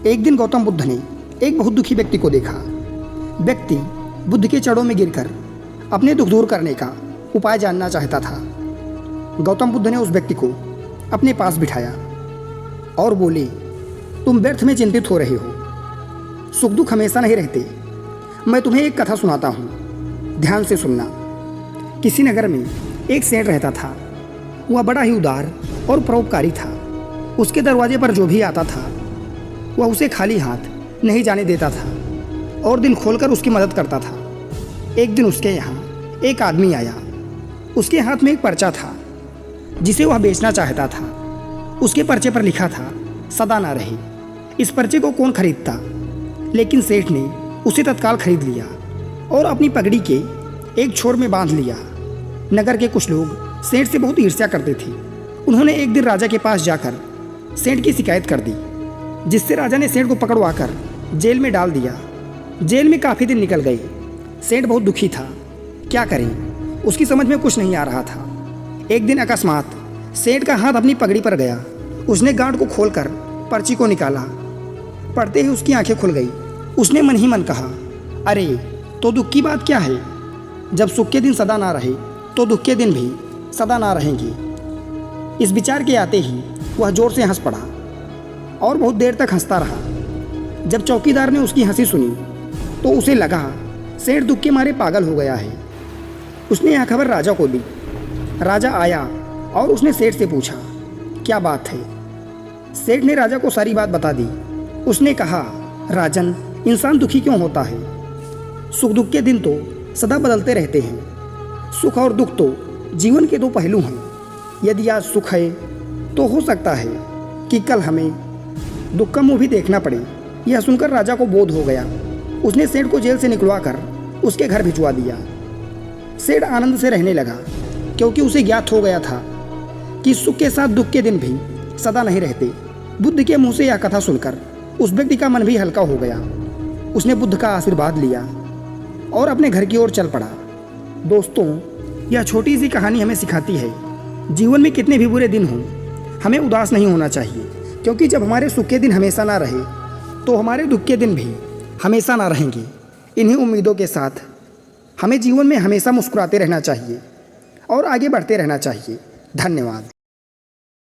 एक दिन गौतम बुद्ध ने एक बहुत दुखी व्यक्ति को देखा। व्यक्ति बुद्ध के चरणों में गिरकर अपने दुख दूर करने का उपाय जानना चाहता था। गौतम बुद्ध ने उस व्यक्ति को अपने पास बिठाया और बोले, तुम व्यर्थ में चिंतित हो रहे हो। सुख दुख हमेशा नहीं रहते। मैं तुम्हें एक कथा सुनाता हूँ, ध्यान से सुनना। किसी नगर में एक सेठ रहता था। वह बड़ा ही उदार और परोपकारी था। उसके दरवाजे पर जो भी आता था वह उसे खाली हाथ नहीं जाने देता था और दिल खोलकर उसकी मदद करता था। एक दिन उसके यहाँ एक आदमी आया। उसके हाथ में एक पर्चा था जिसे वह बेचना चाहता था। उसके पर्चे पर लिखा था, सदा ना रहे। इस पर्चे को कौन खरीदता? लेकिन सेठ ने उसे तत्काल खरीद लिया और अपनी पगड़ी के एक छोर में बांध लिया। नगर के कुछ लोग सेठ से बहुत ईर्ष्या करते थे। उन्होंने एक दिन राजा के पास जाकर सेठ की शिकायत कर दी, जिससे राजा ने सेठ को पकड़वाकर जेल में डाल दिया। जेल में काफ़ी दिन निकल गए। सेठ बहुत दुखी था। क्या करें, उसकी समझ में कुछ नहीं आ रहा था। एक दिन अकस्मात सेठ का हाथ अपनी पगड़ी पर गया। उसने गांठ को खोलकर पर्ची को निकाला। पढ़ते ही उसकी आंखें खुल गई। उसने मन ही मन कहा, अरे तो दुख की बात क्या है? जब सुख के दिन सदा ना रहे तो दुख के दिन भी सदा ना रहेंगे। इस विचार के आते ही वह जोर से हंस पड़ा और बहुत देर तक हंसता रहा। जब चौकीदार ने उसकी हंसी सुनी तो उसे लगा सेठ दुख के मारे पागल हो गया है। उसने यह खबर राजा को दी। राजा आया और उसने सेठ से पूछा, क्या बात है? सेठ ने राजा को सारी बात बता दी। उसने कहा, राजन, इंसान दुखी क्यों होता है? सुख दुख के दिन तो सदा बदलते रहते हैं। सुख और दुख तो जीवन के दो पहलू हैं। यदि आज सुख है तो हो सकता है कि कल हमें दुख का मुँह भी देखना पड़े। यह सुनकर राजा को बोध हो गया। उसने सेठ को जेल से निकलवाकर उसके घर भिजवा दिया। सेठ आनंद से रहने लगा, क्योंकि उसे ज्ञात हो गया था कि सुख के साथ दुख के दिन भी सदा नहीं रहते। बुद्ध के मुंह से यह कथा सुनकर उस व्यक्ति का मन भी हल्का हो गया। उसने बुद्ध का आशीर्वाद लिया और अपने घर की ओर चल पड़ा। दोस्तों, यह छोटी सी कहानी हमें सिखाती है, जीवन में कितने भी बुरे दिन हों, हमें उदास नहीं होना चाहिए, क्योंकि जब हमारे सुख के दिन हमेशा ना रहे तो हमारे दुख के दिन भी हमेशा ना रहेंगे। इन्हीं उम्मीदों के साथ हमें जीवन में हमेशा मुस्कुराते रहना चाहिए और आगे बढ़ते रहना चाहिए। धन्यवाद।